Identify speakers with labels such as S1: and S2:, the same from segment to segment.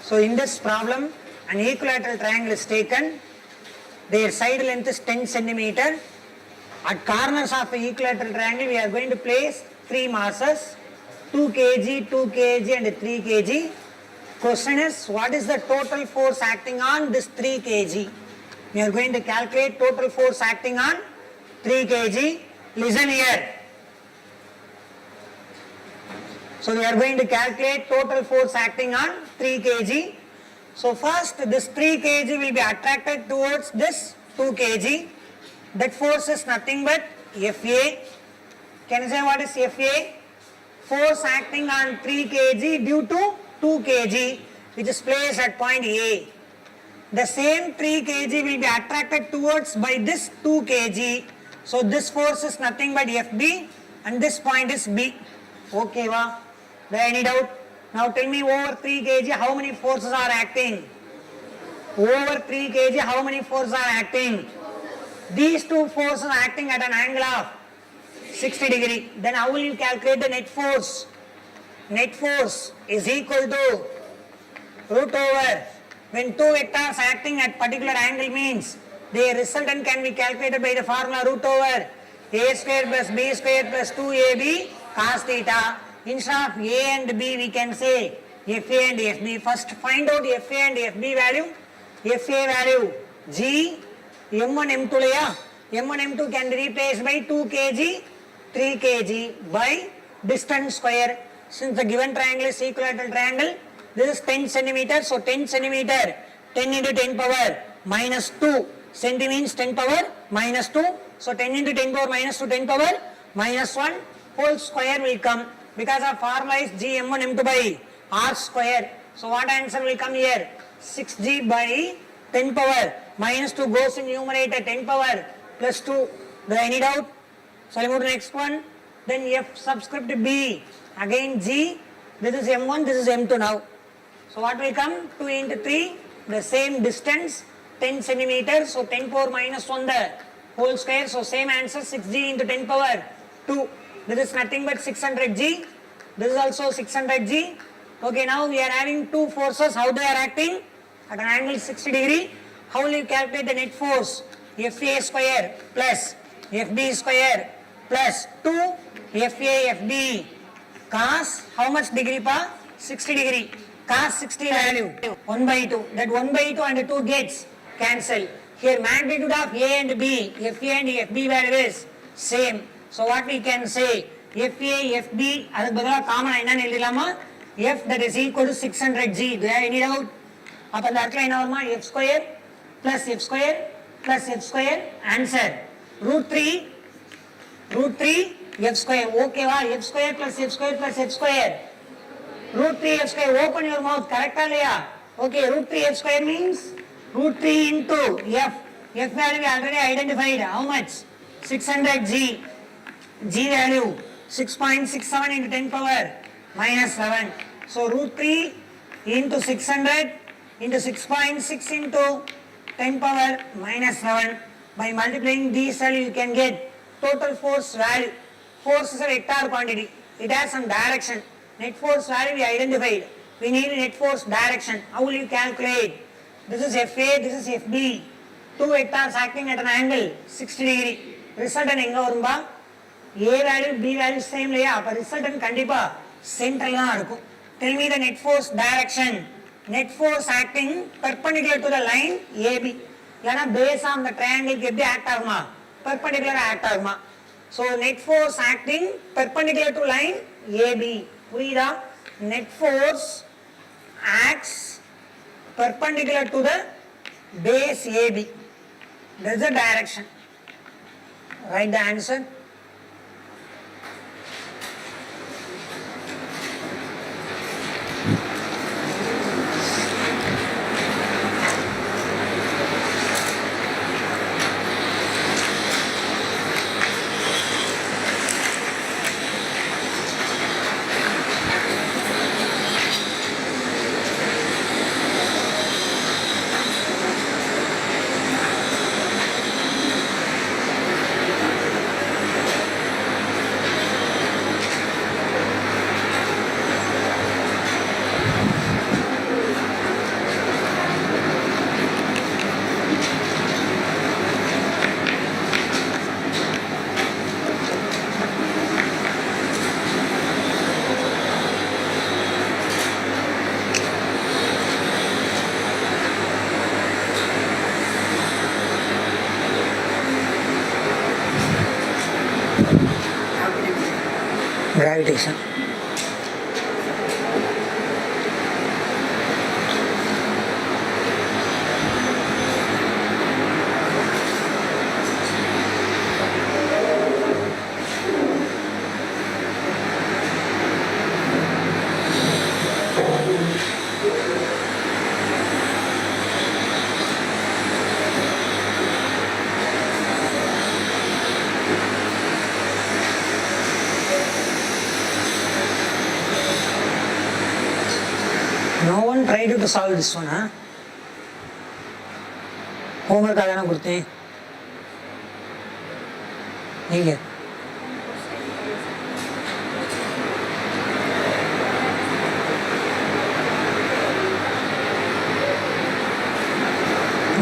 S1: So in this problem, an equilateral triangle is taken. Their side length is 10 centimeter. At corners of the equilateral triangle, we are going to place 3 masses, 2 kg, 2 kg and 3 kg. Question is, what is the total force acting on this 3 kg? We are going to calculate total force acting on 3 kg. Listen here. So we are going to calculate total force acting on 3 kg. So first this 3 kg will be attracted towards this 2 kg. That force is nothing but Fa. Can you say what is Fa? Force acting on 3 kg due to 2 kg which is placed at point A. The same 3 kg will be attracted towards by this 2 kg. So this force is nothing but Fb and this point is B. Okay, va? Do any doubt? Now tell me, over 3 kg how many forces are acting? Over 3 kg how many forces are acting? These two forces are acting at an angle of 60 degree. Then how will you calculate the net force? Net force is equal to root over. When two vectors acting at particular angle means their resultant can be calculated by the formula root over a square plus b square plus 2ab cos theta. Instead of a and b we can say fa and fb. First find out fa and fb value. Fa value g m1 m2 laya. m1 m2 can be replaced by 2 kg 3 kg by distance square. Since the given triangle is equilateral triangle, this is 10 centimeter, so 10 centimeter 10 into 10 power minus 2. Centi means 10 power minus 2. So 10 into 10 power minus 2, 10 power minus 1 whole square will come. Because our formula is g m1 m2 by r square. So what answer will come here? 6g by 10 power minus 2 goes in numerator, 10 power plus 2. Do any doubt? So I move to the next one. Then f subscript b. Again g. This is m1, this is m2 now. So what will come? 2 into 3. The same distance 10 centimeters. So 10 power minus 1 the whole square. So same answer 6g into 10 power 2. This is nothing but 600g. This is also 600g. Okay, now we are having two forces. How they are acting? At an angle 60 degree. How will you calculate the net force? Fa square plus Fb square plus 2 Fa Fb cos how much degree pa? 60 degree. Cos 60 value 1 by 2. That 1 by 2 and 2 gets cancelled. Here magnitude of A and B, Fa and Fb value is same. So what we can say? Fa Fb adukku badala common enna eludilama? F that is equal to 600g. Do you have any doubt? Appo the artla enna varuma? F square plus F square plus F square. Answer root 3 F square. Okay va? F square plus F square plus F square. Root 3 F square. Open your mouth. Correct or liya? Okay, root 3 F square means root 3 into F. F value we already identified. How much? 600g. G value 6.67 into 10 power minus 7. So root 3 into 600 into 6.6 into 10 power minus 7. By multiplying these value you can get total force value. Force is a vector quantity. It has some direction. Net force value we identified. We need net force direction. How will you calculate? This is Fa, this is Fb. Two vectors acting at an angle 60 degree. Resultant enga varumba? A value, B value same laya. Appa resultant kandipa central la irukum. Tell me the net force direction. Net force acting perpendicular to the line AB. Yana base on the triangle ke eppadi act aguma? Perpendicular act aguma. So net force acting perpendicular to line AB. Purida? Net force acts perpendicular to the base AB. That is the direction. Write the answer. gravitation. No one tried to solve this one, huh? Homework आना करते हैं ठीक है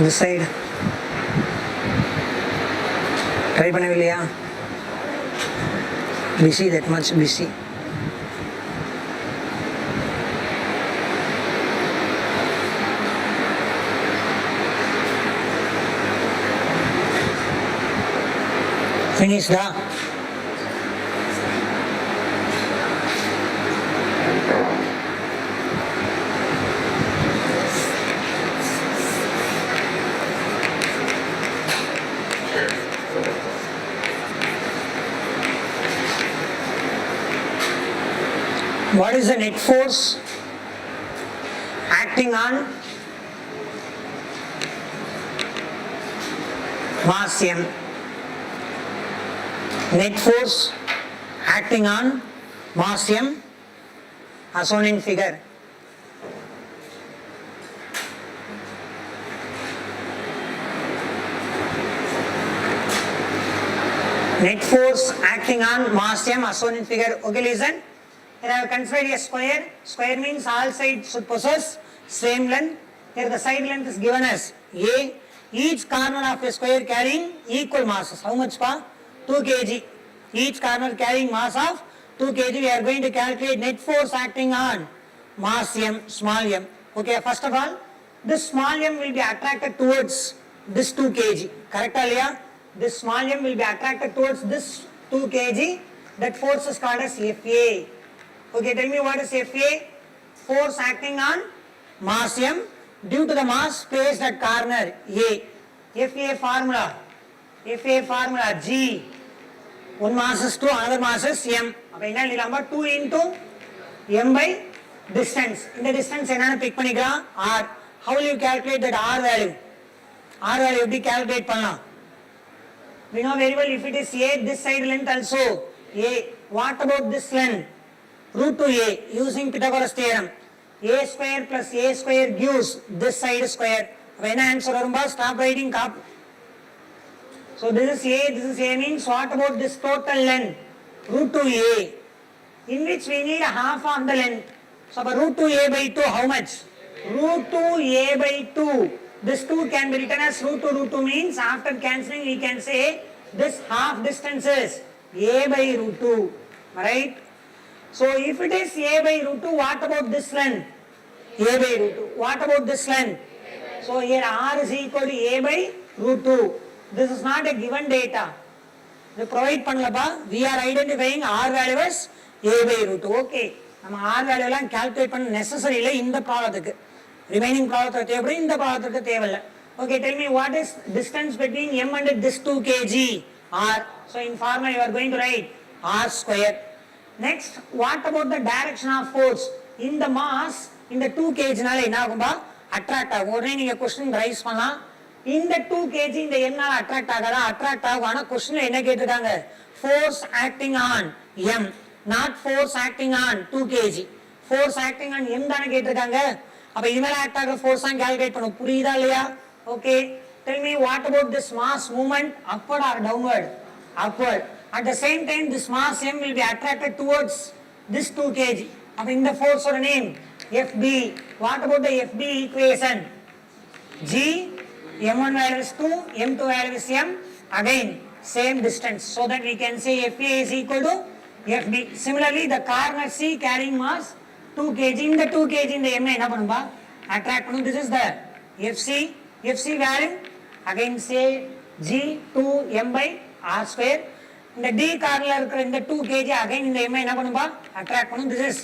S1: this side try பண்ணவே இல்லையா busy that much busy finished, huh? What is the net force acting on mass M? Net force acting on mass M as shown in figure. Net force acting on mass M as shown in figure. Okay, listen. Here I have considered a square. Square means all sides should possess same length. Here the side length is given as A. Each corner of a square carrying equal masses. How much pa? 2 kg. Each corner carrying mass of 2 kg. We are going to calculate net force acting on mass M, small m. Okay, first of all, this small m will be attracted towards this 2 kg. Correct, Alia? This small m will be attracted towards this 2 kg. That force is called as FA. Okay, tell me what is FA? Force acting on mass M due to the mass placed at corner A. FA formula. FA formula G. One mass is 2, another mass is M. Number 2 into M by distance. In the distance, pick R. How will you calculate that R value? R value will calculate panna. We know very well if it is A, this side length also A. What about this length? Root 2A using Pythagoras theorem. A square plus A square gives this side square. When answer stop writing cup. So this is A means what about this total length? Root 2A, in which we need a half of the length. So root 2A by 2 how much? Root 2A by 2. This 2 can be written as root 2 means after cancelling we can say this half distance is A by root 2. Right? So if it is A by root 2, what about this length? A by root 2. What about this length? So here R is equal to A by root 2. This is not a given data. We provide panlaba. We are identifying R value as A by root 2. Okay. R value calculate necessary in the problem. Remaining problem in the problem. Okay, tell me what is distance between M and this 2 kg R. So in formula you are going to write R square. Next, what about the direction of force? In the mass, in the 2 kg attract a question rise in the 2 kg in the attract question force acting on M, not force acting on 2 kg. Force acting on M dana ketirukanga. Appo idhu mela act aga force and calculate panu puriyudha illaya? Okay, tell me what about this mass movement, upward or downward? Upward. At the same time this mass M will be attracted towards this 2 kg. Appo in the force or name FB. What about the FB equation? G, M1 value is 2, M2 value is M. Again same distance, so that we can say FA is equal to FB. Similarly the corner C carrying mass 2 kg. In the 2 kg in the M attract. This is the FC value. Again say G 2 M by R square. இந்த D கார்னர்ல இருக்கிற இந்த 2 kg again இந்த m என்ன பண்ணும்பா attract பண்ணும். This is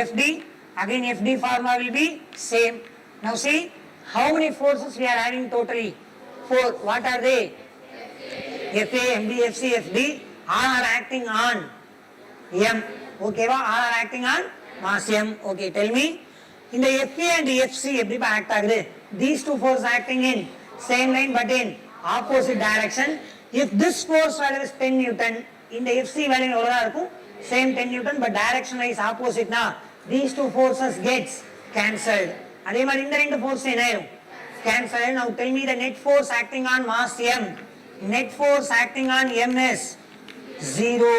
S1: FD. Again FD formula will be same. Now see how many forces we are having totally? 4. What are they? FA, MD, FC, FD. All are acting on M. Okay va? All are acting on mass M. Okay, tell me. In the FA and FC எப்படி act ஆகுது? These two forces acting in same line but in opposite direction. If this force value is 10 Newton, in the FC value எவ்வளவுதான் இருக்கும்? Same 10 Newton but direction wise opposite na. These two forces gets cancelled. அதே மாதிரி இந்த ரெண்டு force என்ன ஆயிரும்? Cancelled. Now tell me the net force acting on mass M. Net force acting on M is 0.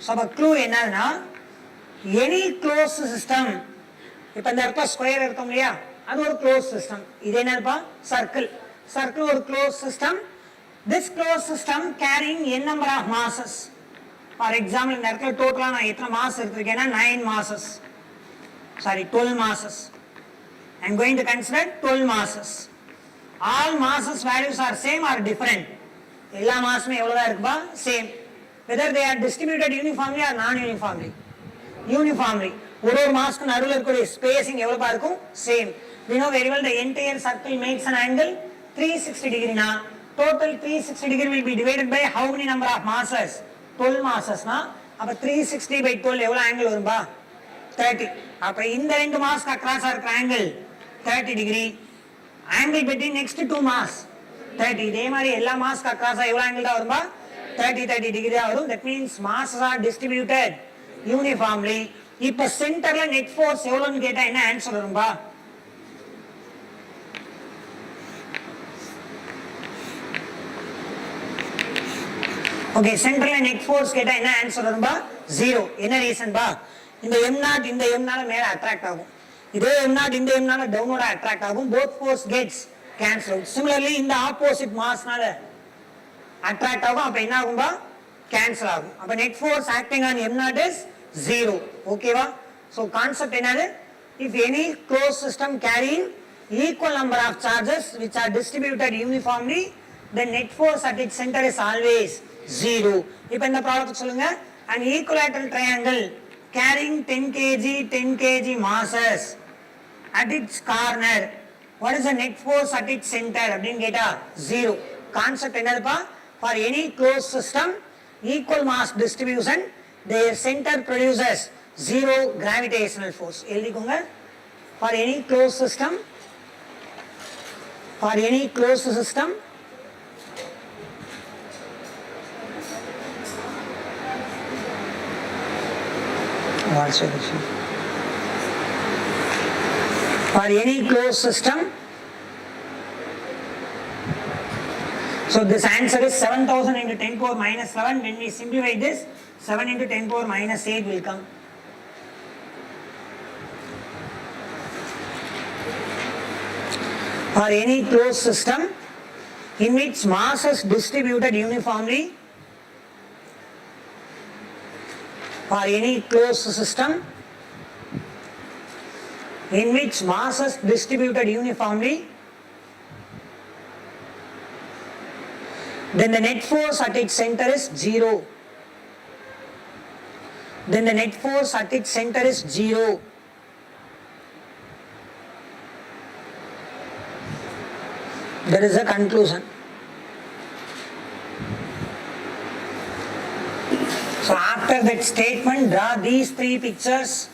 S1: So the clue என்னன்னா any closed system இப்ப இந்த இடத்துல ஸ்கொயர் இருக்கும் இல்லையா அது ஒரு க்ளோஸ் சிஸ்டம். இது என்னப்பா சர்க்கிள். சர்க்கிள் ஒரு close system. This closed system carrying n number of masses. For example இந்த இடத்துல டோட்டலா நான் எத்தனை mass எடுத்துக்கேன்னா 9 masses. Sorry 12 masses. I am going to consider 12 masses. All masses values are same or different? எல்லா மாஸுமே எவ்வளவுதான் இருக்குப்பா same. Whether they are distributed uniformly or non uniformly? Uniformly. ஒரு mask நடுவுல இருக்கிற ஸ்பேசிங் எவ்வளவு இருக்கும் same. We know very well the entire circle makes an angle 360 degree na. Total 360 degree will be divided by how many number of masses? 12 masses na. அப்ப 360 by 12 எவ்வளவு angle வரும்பா 30. அப்ப இந்த ரெண்டு மாஸ்க்கு அக்ராஸா இருக்கிற angle 30 degree. Angle between next two mass 30. இதே மாதிரி எல்லா mask அக்ராஸா எவ்வளவு ஆங்கிள் தான் வரும்பா 30 degree தான் வரும். That means masses are distributed uniformly. இப்ப சென்டர்ல நெட் ஃபோர்ஸ் எவ்வளவுன்னு கேட்டா என்ன ஆன்சர் வரும்பா ஓகே சென்டர்ல நெட் ஃபோர்ஸ் கேட்டா என்ன ஆன்சர் வரும்பா 0. என்ன ரீசன் பா இந்த m0 இந்த m நால மேல அட்ராக்ட் ஆகும். இதே m0 இந்த m நால டவுன்வர்ட் அட்ராக்ட் ஆகும். both force gets cancelled. Similarly இந்த ஆப்போசிட் மாஸ்னால அட்ராக்ட் ஆகும். அப்ப என்ன ஆகும்பா கேன்சல் ஆகும். அப்ப net force acting on m0 is 0. Okay va? So concept enadhu? If any closed system carrying equal number of charges which are distributed uniformly, the net force at its center is always 0. இப்ப இந்த ப்ராப்ளத்துக்கு சொல்லுங்க. An equilateral triangle carrying 10 kg 10 kg masses at its corner, what is the net force at its center அப்படினு கேட்டா 0. Concept என்னதுப்பா? For any closed system equal mass distribution, their center produces 0 gravitational force. எழுதிக்கோங்க. For any closed system, what's your question? For any closed system, so this answer is 7000 into 10 power minus 11. When we simplify this, 7 into 10 power minus 8 will come. For any closed system in which mass is distributed uniformly, for any closed system in which mass is distributed uniformly, then the net force at its center is 0. Then the net force at its center is 0. That is the conclusion. So after that statement, draw these three pictures.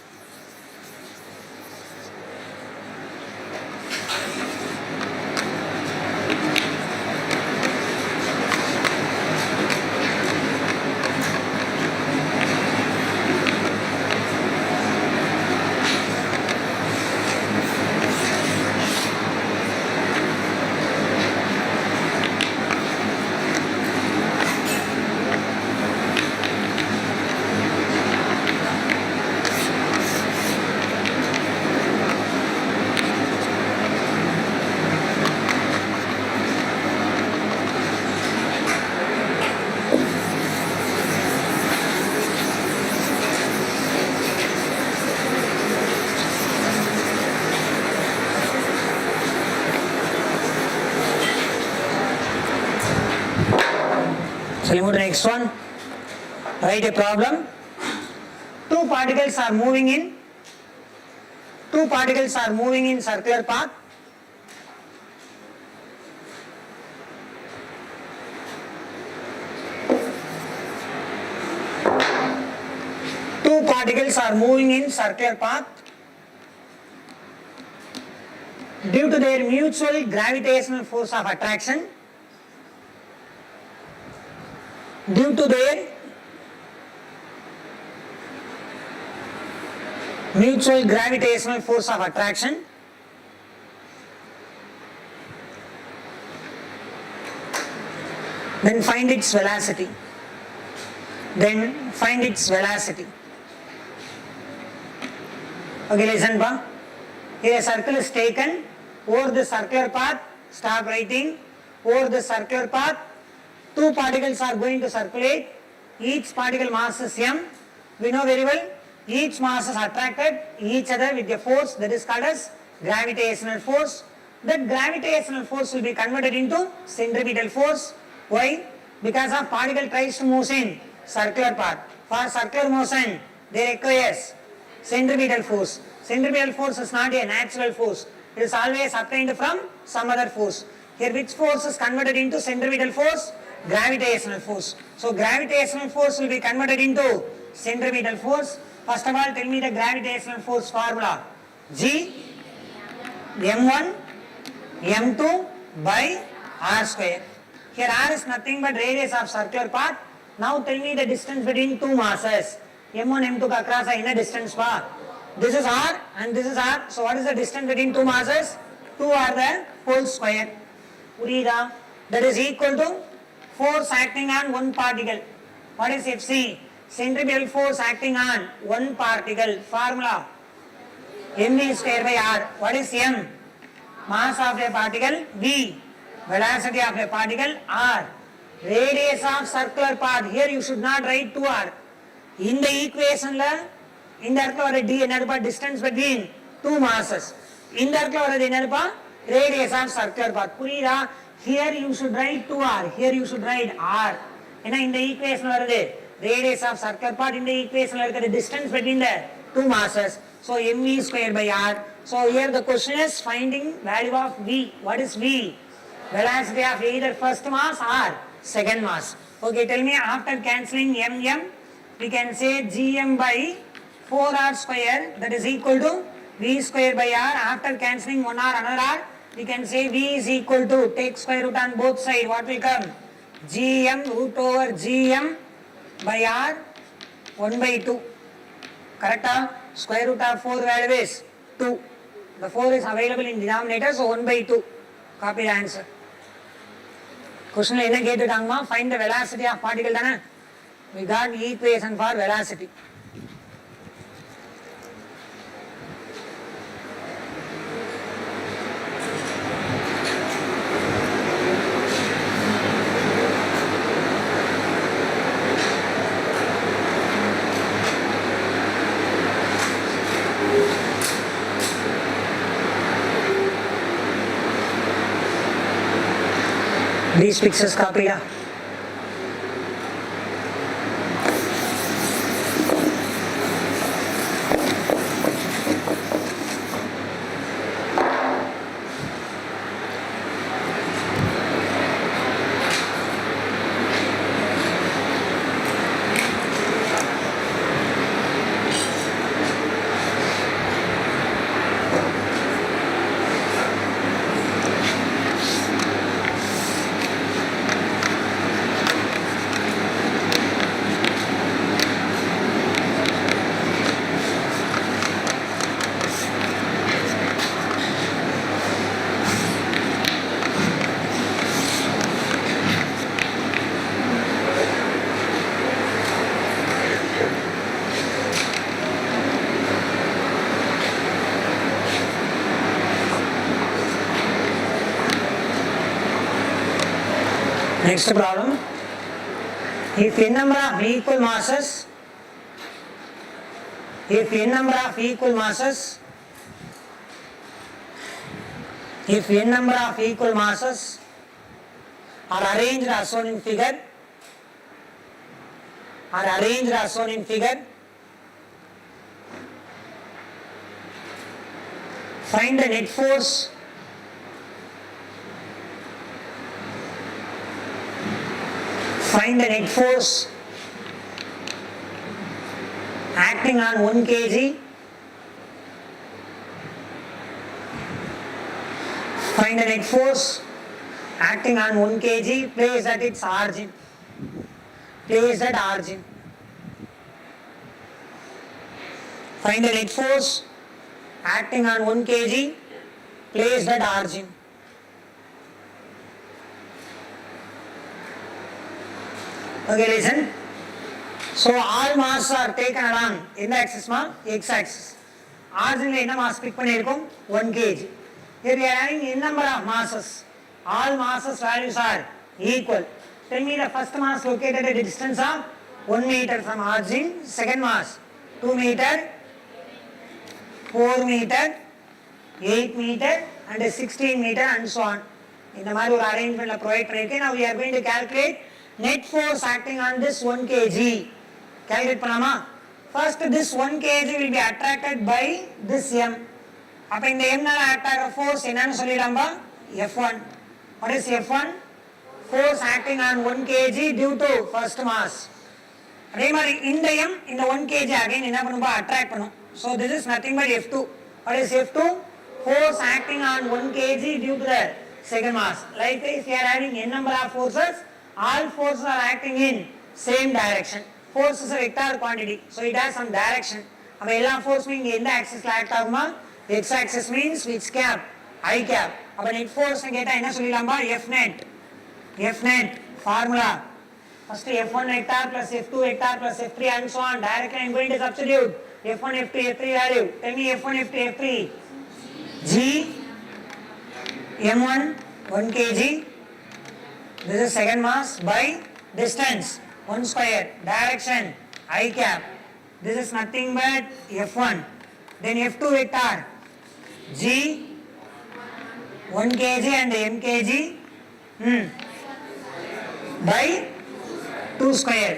S1: So, we move to the next one. Write a problem. Two particles are moving in circular path. Two particles are moving in circular path. Due to their mutual gravitational force of attraction, then find its velocity. Okay, listen pa. Here a circle is taken. Over the circular path, stop writing. Over the circular path, two particles are going to circulate. Each particle mass is m. We know very well, each mass is attracted each other with a force that is called as gravitational force. That gravitational force will be converted into centripetal force. Why? Because of particle tries to move in circular path. For circular motion, they require centripetal force. Centripetal force is not a natural force. It is always obtained from some other force. Here which force is converted into centripetal force? Gravitational force. So gravitational force will be converted into centripetal force. First of all, tell me the gravitational force formula. G m1 m2 by r square. Here r is nothing but radius of circular path. Now tell me the distance between two masses. m1 m2 ka across inner distance pa. This is r and this is r. So what is the distance between two masses? 2r the whole square. Urida. That is equal to force acting on one particle. What is Fc? Centripetal force acting on one particle. Formula mv square by r. What is m? Mass of a particle. V. Velocity of a particle. R. Radius of circular path. Here you should not write 2r. In the equation இந்த இடத்துல வர d என்னதுப்பா distance between two masses. இந்த இடத்துல வரது என்னதுப்பா radius of circular path. புரியுதா? Here you should write 2r. Here you should write r. ஏன்னா இந்த ஈக்குவேஷன் வருது radius of circular path. இந்த ஈக்குவேஷன்ல இருக்கிற distance between the two masses. So mv square by r. So here the question is finding value of v. What is v? Velocity of either first mass or second mass. Okay, tell me after cancelling mm, we can say gm by 4r square, that is equal to v square by r. After cancelling one r another r, we can say v is equal to, take square root on both sides, what will come? Gm root over gm by r 1 by 2. Correct? Square root of 4 value is 2. The 4 is available in denominator, so 1 by 2. Copy the answer. Question என்ன கேட்டுட்டாங்கமா? Find the velocity of particle தானே? We got equation for velocity. These pictures copy da. Next problem. If n number of equal masses are arranged as shown in figure, are arranged as shown in figure. Find the net force acting on 1 kg. Find the net force acting on 1 kg placed at its origin. Find the net force acting on 1 kg placed at origin. Okay, listen. So all masses are taken along in the axis x axis. Origin la enna mass pick pannirkom 1 kg. Here we are having n number of masses. All masses values are equal. Tell me the first mass located at a distance of 1 meter from origin. Second mass 2 meter, 4 meter, 8 meter and 16 meter and so on. In the மாதிரி ஒரு arrangement provide பண்ணிருக்கேன். Now we are going to calculate net force acting on this 1 kg. Calculate பண்ணலாமா? First this 1 kg will be attracted by this m. அப்ப இந்த m நால act ஆகிற force என்னன்னு சொல்லிடலாம்பா? F1. What is F1? Force acting on 1 kg due to first mass. அதே மாதிரி இந்த m இந்த 1 kg again என்ன பண்ணும்பா? Attract பண்ணும். So this is nothing but F2. What is F2? Force acting on 1 kg due to the second mass. Like if you are having n number of forces, all forces are acting in same direction. Force is a vector quantity, so it has some direction. அப்ப எல்லா force இங்க எந்த axisல act ஆகுமா? X axis means which cap? I cap. அப்ப net force கேட்டா என்ன சொல்லிடலாம்பா? F net formula. First F1 vector plus F2 vector plus F3 and so on. Directly I am going to substitute F1, F2, F3 value. Tell me F1, F2, F3. G M1 1 kg. This is second mass by distance 1 square. Direction I cap. This is nothing but F1. Then F2 vector G 1 kg and m kg by 2 square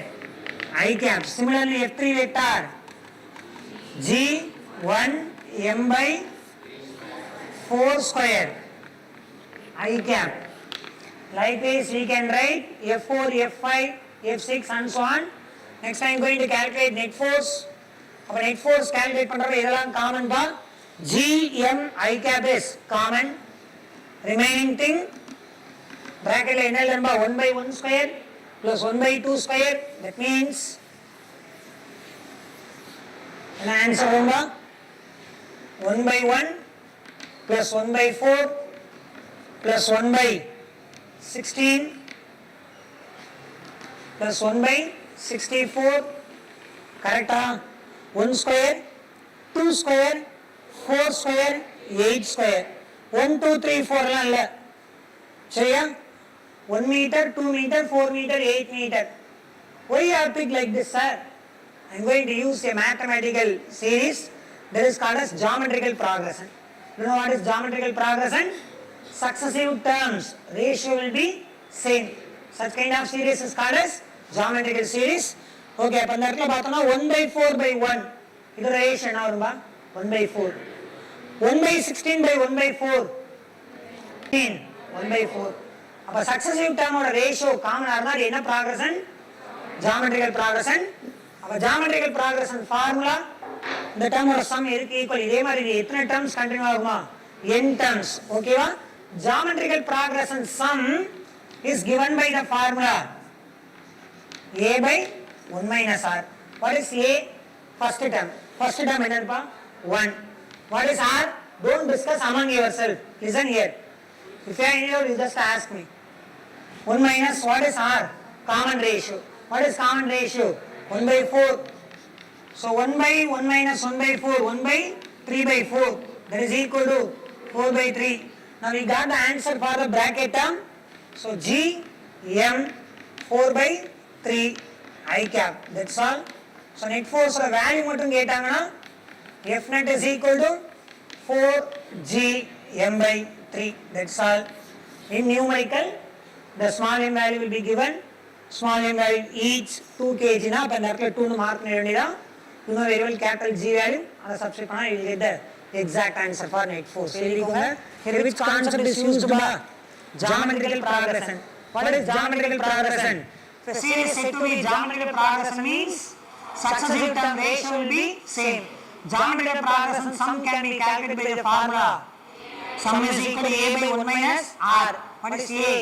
S1: I cap. Similarly F3 vector G 1 m by 4 square I cap. Likewise we can write F4, F5, F6 and so on. Next I am going to calculate net force. அப்ப net force calculate பண்றப்ப இதெல்லாம் common பா. G m I cap is common. Remaining thing bracket la என்ன எழுதணும்பா? 1 by 1 square plus 1 by 2 square. That means என்ன answer வரும்பா? 1 by 1 plus 1 by 4 plus 1 by 16 plus 1 by 64. Correct? 1 square, 2 square, 4 square, 8 square. 1, 2, 3, 4 லாம் இல்ல. சரியா? 1 meter, 2 meter, 4 meter, 8 meter. Why you have picked like this, sir? I am going to use a mathematical series that is called as geometrical progression. You know what is geometrical progression? Successive terms ratio will be same. Such kind of series is called as geometrical series. Okay, அப்ப இந்த இடத்துல பார்த்தோம்னா 1 by 4 by 1 இது ratio என்ன வரும்பா? 1 by 4. 1 by 16 by 1 by 4 1 by 4. அப்ப successive term ஓட ratio காமனா இருந்தா அது என்ன progression? Geometrical progression. அப்ப geometrical progression formula இந்த term ஓட sum இருக்கு ஈக்குவல். இதே மாதிரி எத்தனை terms கண்டினியூ ஆகுமா? n terms. ஓகேவா? Geometrical progression sum is given by the formula a by 1 minus r. What is a? First term. First term என்னப்பா? 1. What is r? Don't discuss among yourself. Listen here. If you are in here, you just ask me. 1 minus what is r? Common ratio. What is common ratio? 1 by 4. So 1 by 1 minus 1 by 4. 1 by 3 by 4. That is equal to 4 by 3. Now we got the answer for the bracket term. So G M 4 by 3 I cap. That's all. So net force or value மட்டும் கேட்டாங்கன்னா F net is equal to 4 G M by 3. That's all. In numerical, the small m value will be given. small m value each 2 kg na appo indha இடத்துல 2 னு mark பண்ண வேண்டியதா இன்னொரு variable capital G value அத substitute பண்ணா you will get the exact answer for net force. எழுதிக்கோங்க. Here which concept is used by geometrical progression. What is geometrical progression? If a series is said to be geometrical progression means successive term ratio will be same. Geometrical progression sum can be calculated by the formula sum is equal to a by 1 minus r. What is a?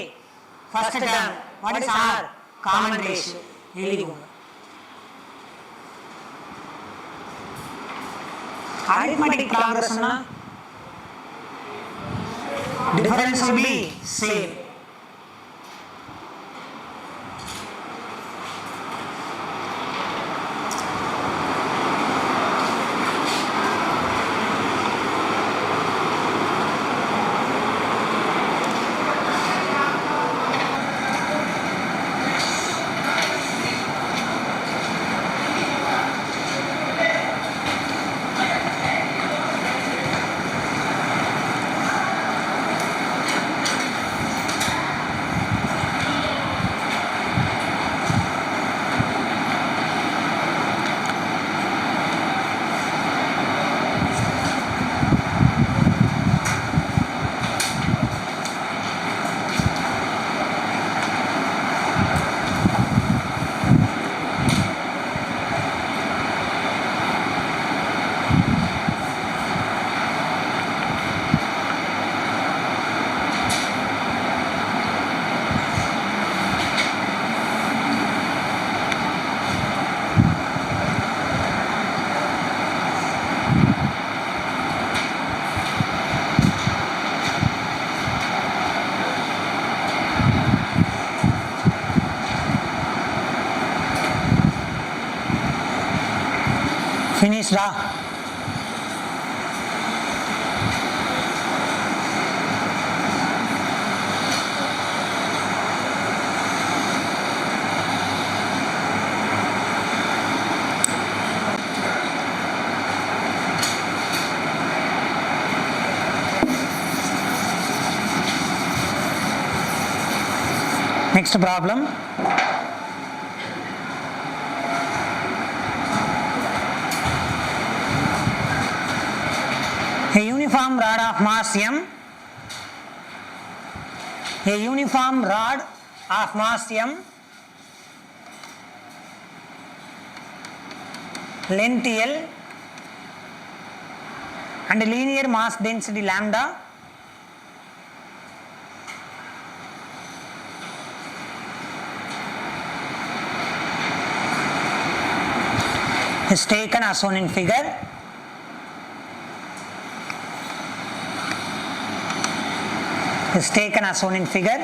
S1: First term. What is r? Common ratio. எழுதிக்கோங்க. Arithmetic progression na difference will be same. Finished da? Next problem. A uniform rod of mass m, a uniform rod of mass m, length L and linear mass density lambda is taken as shown in figure. Is taken as shown in figure.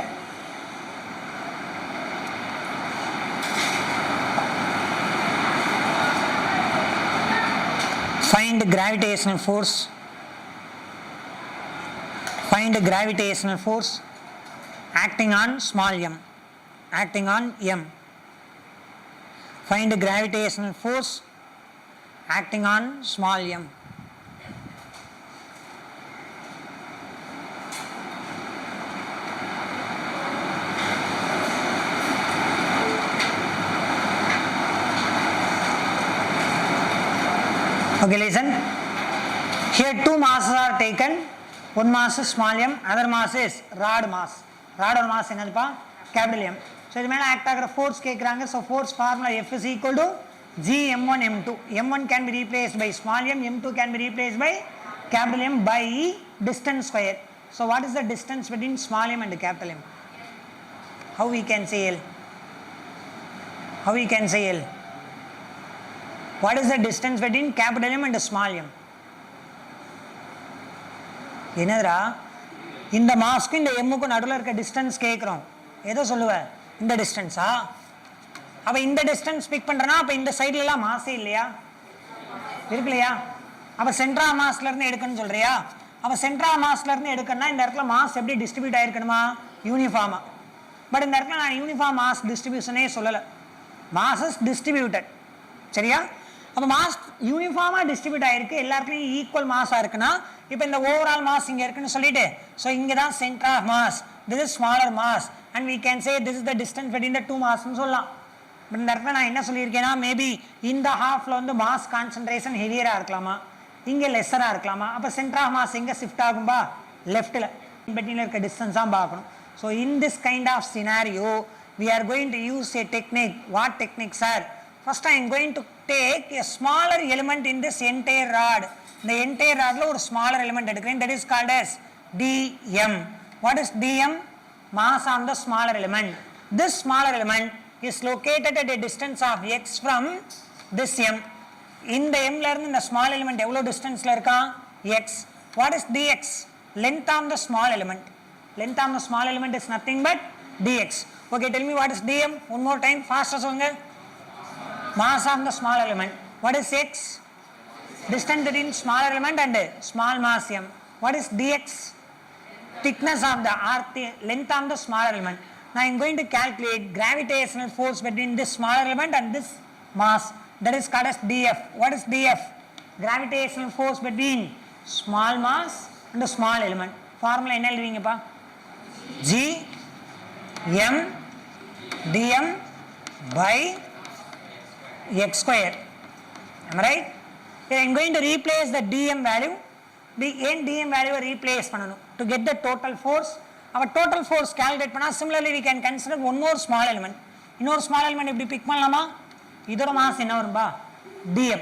S1: Find gravitational force. Find gravitational force acting on small m. Acting on m. Find gravitational force acting on small m. Okay, listen. Here two masses are taken. One mass is small m, other mass is rod mass. Rod or mass enalpa capital M. So இது மேல act ஆகிற force கேட்குறாங்க. So force formula F is equal to G m1 m2. m1 can be replaced by small m, m2 can be replaced by capital M by distance square. So what is the distance between small m and capital M? How we can say L? How we can say L? What is the distance between capital M and small m? என்னதுரா இந்த mask இந்த எம்முக்கும் நடுவில் இருக்க distance கேட்குறோம். ஏதோ சொல்லுவேன் இந்த டிஸ்டன்ஸா? அப்போ இந்த டிஸ்டன்ஸ் பிக் பண்ணுறேன்னா அப்போ இந்த சைட்லலாம் மாஸே இல்லையா? இருக்கு இல்லையா? அப்போ சென்ட்ரா மாஸ்லேருந்து எடுக்கணும்னு சொல்கிறியா? அப்போ சென்ட்ரா மாஸ்லேருந்து எடுக்கணும்னா இந்த இடத்துல மாஸ் எப்படி டிஸ்ட்ரிபியூட் ஆகிருக்கணுமா? யூனிஃபார்மாக. பட் இந்த இடத்துல நான் யூனிஃபார்ம் மாஸ் டிஸ்ட்ரிபியூஷனே சொல்லலை. Mass is distributed. சரியா? அப்போ மாஸ் யூனிஃபார்மாக டிஸ்ட்ரிபியூட் ஆகிருக்கு, எல்லாருக்குமே ஈக்குவல் மாஸாக இருக்குன்னா இப்போ இந்த ஓவரால் மாஸ் இங்கே இருக்குன்னு சொல்லிட்டு ஸோ இங்கே தான் centre of mass, this is smaller mass, and we can say this is the distance between the two mass னு சொல்லலாம். பட் இந்த இடத்துல நான் என்ன சொல்லியிருக்கேன்னா மேபி இந்த ஹாஃப்ல வந்து மாஸ் கான்சன்ட்ரேஷன் ஹெவியராக இருக்கலாமா, இங்கே லெஸ்ஸராக இருக்கலாமா, அப்போ சென்டர் ஆஃப் மாஸ் எங்கே ஷிஃப்ட் ஆகும்பா, லெஃப்ட்டில் பெட்டியில் இருக்க டிஸ்டன்ஸ் தான் பார்க்கணும். So in this kind of scenario we are going to use a technique. What technique, sir? First I am going to take a smaller element in this entire rod. The entire rodல ஒரு smaller element எடுக்கிறேன், that is called as dm. What is dm? Mass on the smaller element. This smaller element is located at a distance of x from this m. இந்த mல இருந்து இந்த small element எவ்வளவு distanceல இருக்கான், x. What is dx? Length of the small element. Length of the small element is nothing but dx. Okay, tell me what is dm? One more time, faster சொல்லுங்க. Mass of the small element. What is x? Distance between smaller element and small mass m. What is dx? Thickness of the length of the smaller element. Now I am going to calculate gravitational force between this smaller element and this mass. That is called as df. What is df? Gravitational force between small mass and the small element. Formula என்ன எழுதுவீங்கப்பா? g m dm by x square. Am I right? Here I am going to replace the dm value. dm value replace பண்ணனும் to get the total force. Our total force calculate பண்ணா similarly we can consider one more small element. இன்னொரு small element எப்படி big பண்ணலாமா? இதோட mass என்ன வரும்பா? dm.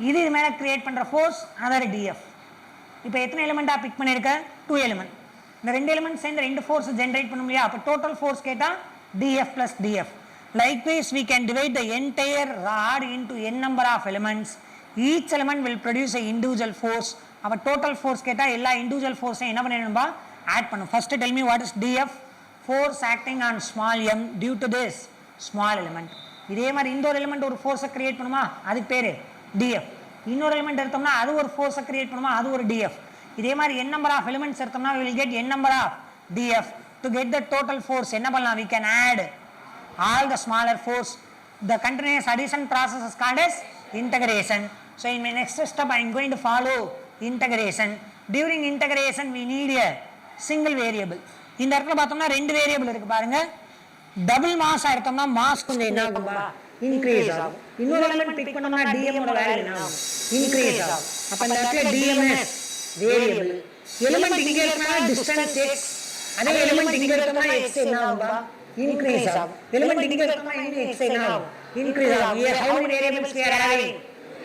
S1: இது மேல create பண்ற ஃபோர்ஸ் another df. இப்போ எத்தனை எலிமெண்டா பிக் பண்ணிருக்க? 2 எலிமெண்ட். இந்த ரெண்டு எலிமெண்ட் சேர்ந்து ரெண்டு ஃபோர்ஸ் ஜெனரேட் பண்ண முடியாது. அப்ப டோட்டல் ஃபோர்ஸ் கேட்டா df plus df. Likewise we can divide the entire rod into n number of elements. Each element will produce a individual force. அப்ப total force கேட்டா எல்லா individual force என்ன பண்ணனும்பா? ஆட் பண்ணும். First tell me what is df? Force acting on small m due to this small element. இதே மாதிரி இந்த ஒரு element ஒரு ஃபோர்ஸை கிரியேட் பண்ணுமா, அதுக்கு பேரு df. இன்னொரு எலிமெண்ட் எடுத்தோம்னா அது ஒரு ஃபோர்ஸை கிரியேட் பண்ணுமா, அது ஒரு df. இதே மாதிரி n number of elements எடுத்தோம்னா we will get n number of df. To get the total force என்ன பண்ணலாம், we can add all the smaller force. The continuous addition process is called as integration. So in my next step I am going to follow integration. During integration we need a single variable. இந்த இடத்துல பார்த்தோம்னா ரெண்டு variable இருக்கு பாருங்க. Double mass எடுத்தோம்னா mass கொஞ்சம் என்ன ஆகும்பா, increase ஆகும். இன்னொரு எலிமெண்ட் பிக் பண்ணோம்னா dm ஓட வேல்யூ என்ன ஆகும், இன்கிரீஸ் ஆகும். அப்ப இந்த இடத்துல dms வேரியபிள். எலிமெண்ட் இங்க இருக்கா டிஸ்டன்ஸ் x, அதே எலிமெண்ட் இங்க இருக்கா x என்ன ஆகும்பா, இன்கிரீஸ் ஆகும். எலிமெண்ட் இங்க இருக்கா இங்க x என்ன ஆகும், இன்கிரீஸ் ஆகும். Here how many variables we are having?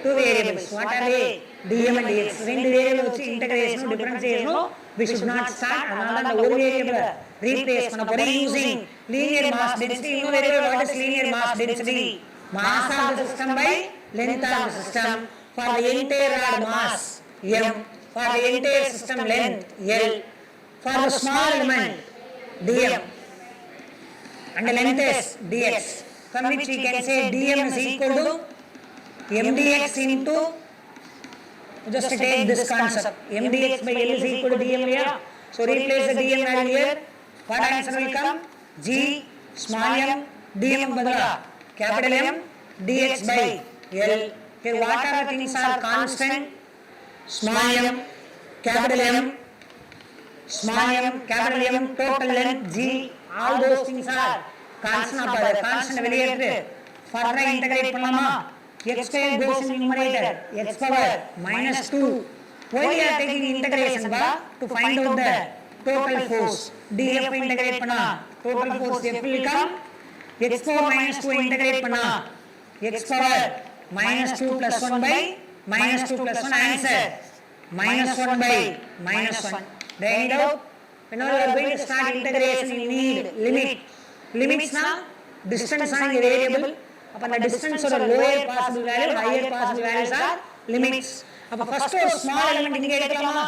S1: Two variables. What are they? dm and dx. ரெண்டு வேரியபிள் வச்சு இன்டகிரேஷனும் டிஃபரன்ஷியேஷனும் we should not start. அதனால அந்த ஒரு வேரியபிளை ரீப்ளேஸ் பண்ண போறோம் using linear mass density. இன்னொரு variable what is linear mass density? Mass of the system by length of the system. For the entire rod mass m, for the entire system length l, for the small element dm and the length is dx, from which we can say dm is equal to mdx into, just take this concept, mdx by l is equal to dm here. So replace the dm value here. What answer will come? G small m dm badala capital M dx by l. Here what are the things are constant? Small m, capital M, small m, capital M, total length G, all those things are constant. Constant வெளியேற்று. Further integrate பண்ணலாமா? X square goes in numerator, x power minus 2. Why we are taking integration bar? To find out the total force. df integrate பண்ணா total force f will come. x power minus 2 integrate பண்ணா x power minus 2 plus 1 by minus 2 plus 1 answer minus 1 by minus 1. Write it out. Whenever you are going to start integration you need limit. Limits na distance on a variable. அப்ப அந்த distance ஓட lower possible value, higher possible values are limits. அப்ப first ஒரு small element இங்க எடுக்கலாமா?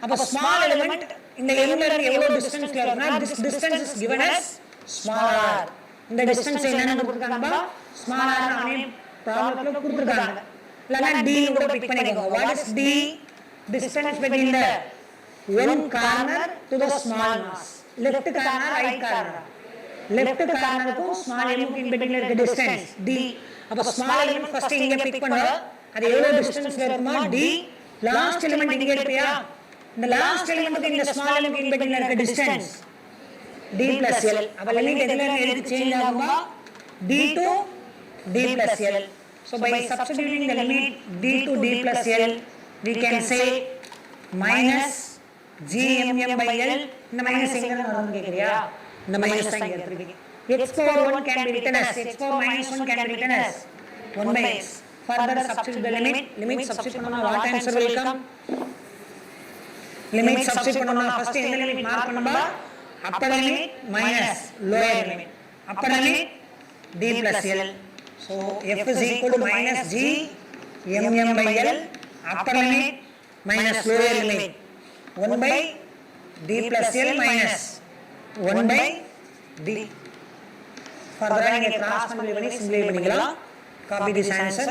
S1: அப்ப small element இந்த m ல இருந்து எவ்வளவு distance ல இருக்குனா this distance is given as small r. இந்த distance என்னன்னு கொடுத்திருக்காங்கப்பா, small r னு அவனே ப்ராப்ளத்துல கொடுத்திருக்காங்க. இல்லனா d கூட பிக் பண்ணிக்கோங்க. What is d? Distance between the one corner to the small mass. Left corner, right corner. Left corner க்கு small m க்கு in between இருக்க distance d. அப்ப small element first இங்க பிக் பண்ணுங்க. அது எவ்வளவு distance ல இருக்குமா d. Last element இங்க எடுப்பியா? இந்த last element க்கு இந்த small element in between இருக்க distance d plus l. அப்ப லிமிட் எதுல இருந்து சேஞ்ச் ஆகுமா? d to d plus l. So by substituting the limit d to d plus l, we can say minus gmm by l. இந்த minus எங்க வரும்னு கேக்குறியா? இந்த மைனஸ் தான் இங்க எடுத்துக்கிங்க. x power 1 can be written as x power minus 1 can be written as 1 by x. Further substitute the limit substitute பண்ணா what answer will come? Limit substitute பண்ணா first எந்த லிமிட் மார்க் பண்ணுமா? upper limit minus lower limit. upper limit d plus l. So f is equal to minus g mm by l. upper limit minus lower limit 1 by d plus l minus 1 by d. Further நீங்க cross multiply பண்ணி simplify பண்ணிக்கலாம். Copy this answer.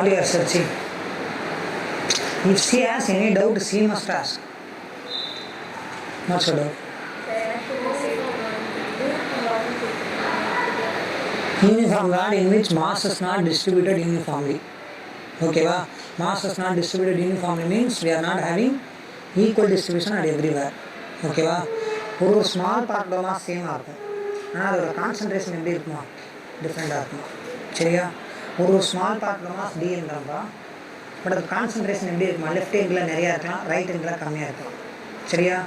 S1: All you are searching. If she has any doubt, she must ask. What's your doubt? Uniform rod in which mass is not distributed uniformly. Okay, va? Mass is not distributed uniformly means we are not having equal distribution at everywhere. Okay, va? ஒரு small part of mass same இருக்கும். ஆனால் அதோட concentration எப்படி இருக்குமா? Different இருக்கும். சரியா? ஒரு small part mass d என்றப்பா, பட் அது கான்சன்ட்ரேஷன் எப்படி இருக்குமா? லெஃப்ட் எண்டில் நிறையா இருக்கலாம், ரைட் எண்டில் கம்மியாக இருக்கலாம். சரியா?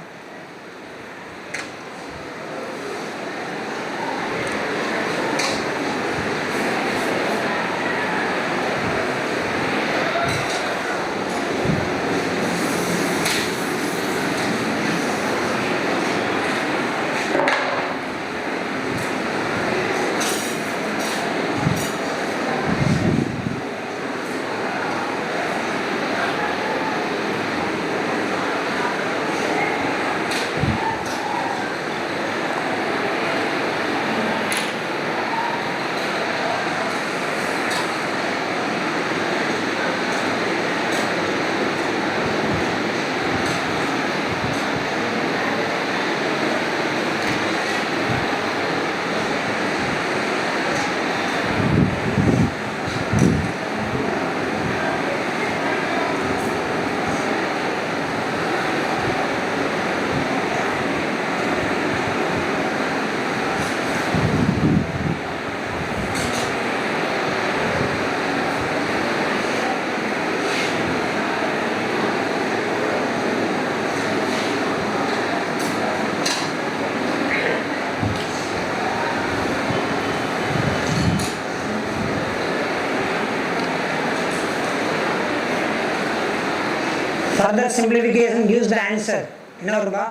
S1: Further simplification gives the answer. என்ன வரும்பா?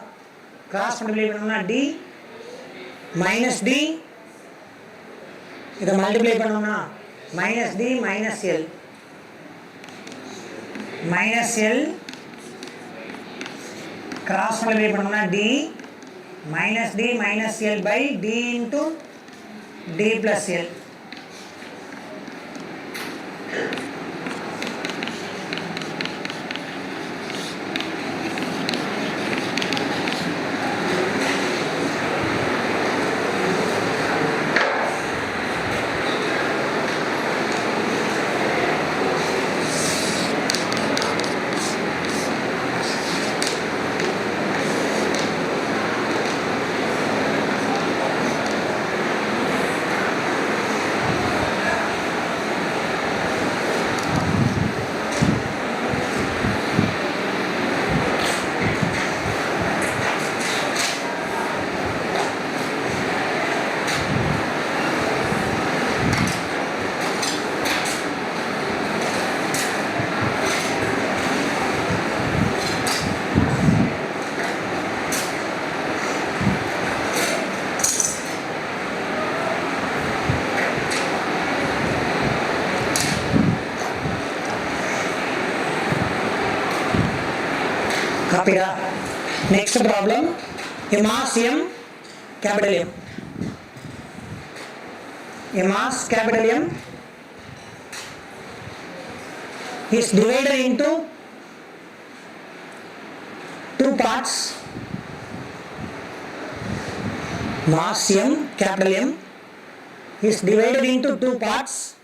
S1: கிராஸ் மல்டிப்ளை பண்ணோம்னா d minus d, இதை மல்டிப்ளை பண்ணோம்னா minus d minus l minus l, cross multiply பண்ணோம்னா d minus d minus l by d into d plus l. Copy that. Next problem, a mass M, capital M. A mass capital M is divided into two parts. Mass M, capital M, is divided into two parts.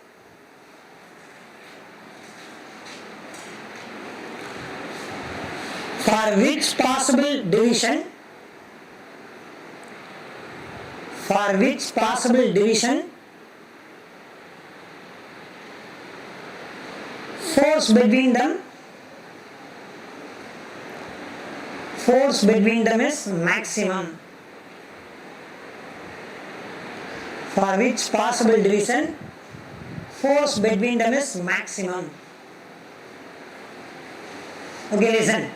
S1: For which possible division force between them is maximum. For which possible division force between them is maximum. Okay, listen.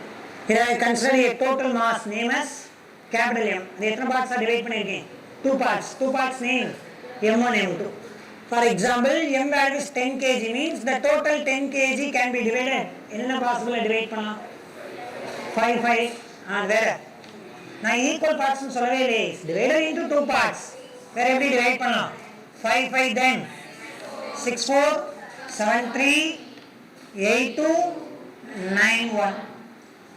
S1: Here I consider a total mass name as capital M. The how parts are divided again? Two parts. Two parts name M1, M2. For example, M value is 10 kg means the total 10 kg can be divided. Enna possible divide panna? 5, 5 and where? Now equal parts is divided into two parts. Where every divide panna? 5, 5 then 6, 4, 7, 3, 8, 2, 9, 1.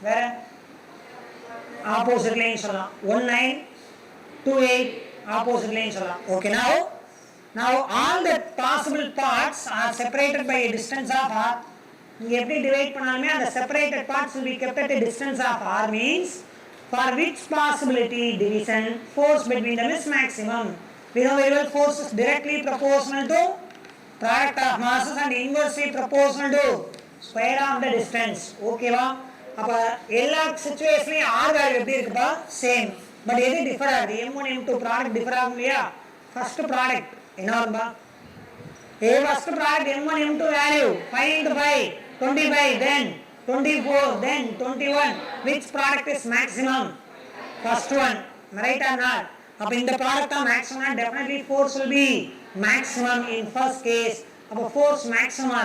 S1: Where? Opposite lane 1, 9, 2, 8. Opposite lane. Okay, now all the possible parts are separated by a distance of r. Every divide the separated parts will be kept at a distance of r, means for which possibility division force between them is maximum. We know very well force is directly proportional to product of masses and inversely proportional to square of the distance. Okay va? Appa ella situation r value eppadi irukku same. But edu differ agudhu? M1 M2 product differ agudhu. First product enna varumba? First product M1 M2 value 5 into 5 25, then 24, then 21. Which product is maximum? First one. Right or not? In the product of maximum, definitely force will be maximum in first case. Force maximum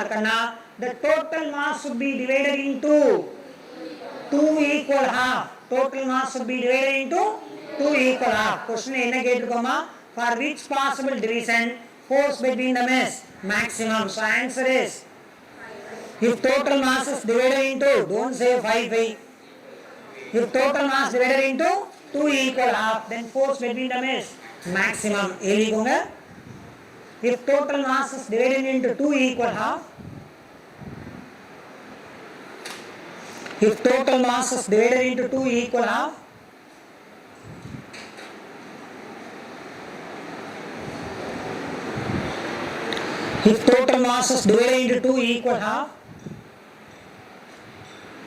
S1: the total mass should be divided into 2 equal half. Total mass should be divided into 2 equal half. Question for which possible division force between them is maximum. So answer is, if total mass is divided into, don't say 5, 5. If total mass divided into 2 equal half, then force between them is maximum. If total mass is divided into 2 equal half, if total mass is divided into 2 equal half, if total mass is divided into 2 equal half,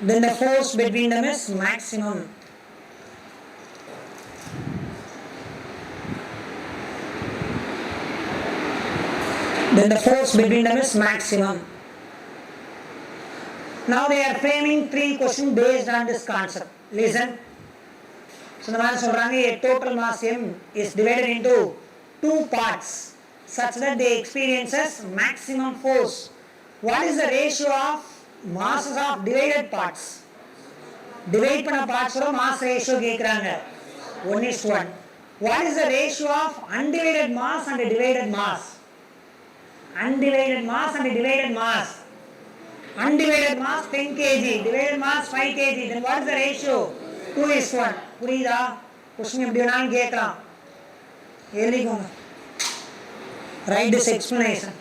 S1: then the force between them is maximum. Then the force between them is maximum. Now they are framing 3 questions based on this concept. Listen. So the man a total mass M is divided into 2 parts such that they experiences maximum force. What is the ratio of masses of divided parts? Divide panna parts mass ratio kekranga 1:1. What is the ratio of undivided mass and divided mass? Undivided mass and divided mass. Undivided mass 10 kg, divided mass 5 kg. Then what is the ratio? 2:1. Purida? Question eppadi venalum kekkalam. Elikonga. Write this explanation.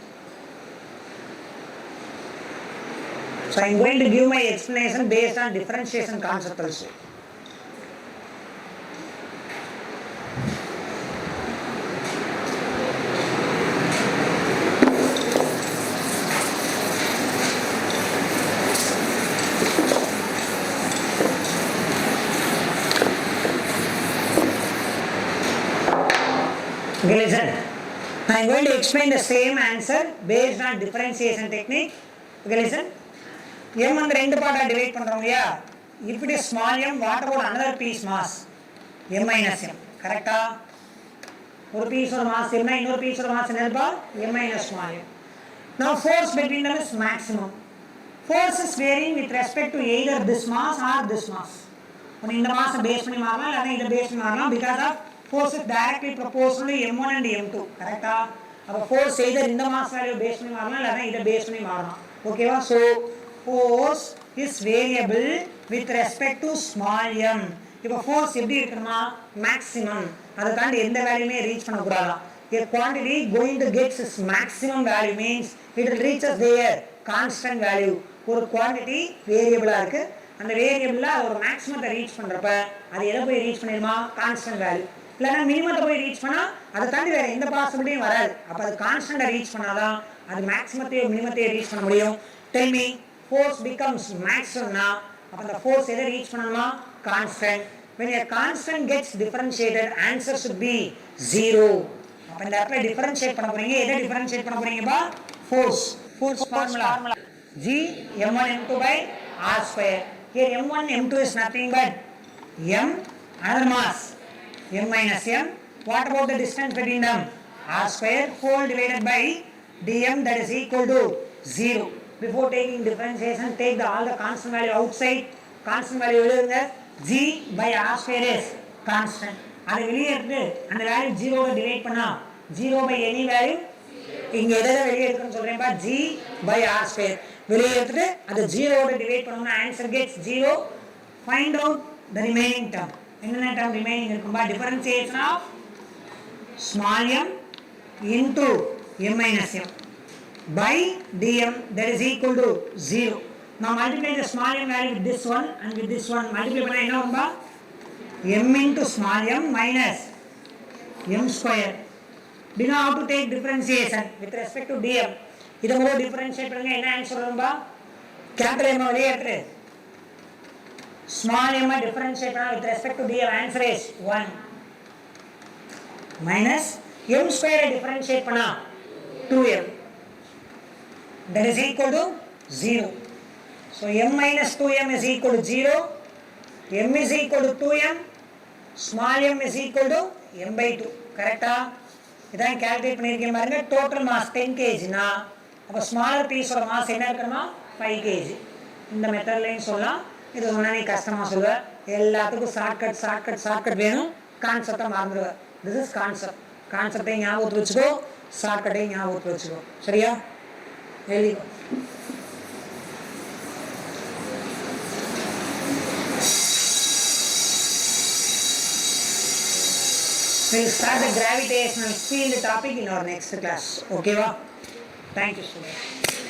S1: So I am going to give my explanation based on differentiation concept also. Okay, listen. I am going to explain the same answer based on differentiation technique. Okay, listen. M and the part divide pandrom liya. If it is small m, what about another piece mass? M minus m. Correct? One piece of mass m, another piece of mass m minus small m. Now force between them is maximum. Force is varying with respect to either this mass or this mass. One in the mass base pani marla, other in the base pani marla, because of force is directly proportional to M1 and M2. Correct? அப்போ force either இந்த mass value base பண்ணி மாறலாம் இல்லைன்னா இதை base பண்ணி மாறலாம். ஓகேவா? So force is variable with respect to small m. இப்போ force எப்படி இருக்கணுமா? maximum. அதை தாண்டி எந்த வேல்யூமே ரீச் பண்ணக்கூடாதா? A quantity going to get its maximum value means it will reach their constant value. ஒரு quantity வேரியபிளா இருக்கு, அந்த வேரியபிள்ல ஒரு மேக்ஸிமத்தை ரீச் பண்றப்ப அது எதை போய் ரீச் பண்ணிடுமா? Constant value. இல்லைன்னா மினிமத்தை போய் ரீச் பண்ணா அதை தாண்டி வேற எந்த பாசிபிலிட்டியும் வராது. அப்போ அது கான்ஸ்டன்ட்டை ரீச் பண்ணாதான் அது மேக்ஸிமத்தையும் மினிமத்தையும் ரீச் பண்ண முடியும். டெல் மீ, ஃபோர்ஸ் பிகம்ஸ் மேக்ஸிமம்னா அப்போ அந்த ஃபோர்ஸ் எதை ரீச் பண்ணணுமா? Constant. when a constant gets differentiated answer should be 0. அப்போ இந்த இடத்துல டிஃபரன்ஷியேட் பண்ண போறீங்க. எதை டிஃபரன்ஷியேட் பண்ண போறீங்கப்பா? Force. Force formula g m1 m2 by r square. Here m1 m2 is nothing but m another mass m minus m. What about the distance between them? R square whole divided by dm, that is equal to 0. Before taking differentiation, take all the constant value outside. Constant value எழுதுங்க. g by r square is constant. அதை வெளியே எடுத்து அந்த value 0 ல divide பண்ணா 0 by any value. இங்க எதை வெளியே எடுக்கணும்னு சொல்றேன்ப்பா? g by r square வெளியே எடுத்துட்டு அதை 0 ல டிவைட் பண்ணோம்னா answer gets 0. Find out the remaining term. என்னென்ன term remaining இருக்கும்பா? differentiation of small m into m minus m by dm, that is equal to 0. Now multiply the small m value with this one and with this one. Multiply பண்ணா என்ன வரும்பா? m into small m minus m square. Do you know how to take differentiation with respect to dm? இதை கூட differentiate பண்ணுங்க. என்ன answer வரும்பா? Capital m வெளியே எடுத்து small m differentiate பண்ணா with respect to dm answer is 1 minus m square differentiate பண்ணா 2m, that is equal to 0. So m minus 2m is equal to 0. m is equal to 2m. Small m is equal to m by 2. கரெக்டா? இதான் calculate பண்ணியிருக்கேன் பாருங்க. Total mass 10 kg னா அப்போ smaller பீஸோட mass என்ன இருக்கணுமா? 5 kg. இந்த மெத்தட்லையும் சொல்லலாம். இது சொன்னா நீ கஷ்டமா சொல்லுவ. எல்லாத்துக்கும் ஷார்ட்கட் வேணும். கான்செப்டை மறந்துடுவேன். This is concept. கான்செப்டை ஞாபகத்தில் வச்சுக்கோ, ஷார்ட்கட்டை ஞாபகத்தில் வச்சுக்கோ. சரியா? எழுதிக்கோ. We'll start the gravitational field topic in our next class. Okay, va? Thank you, students.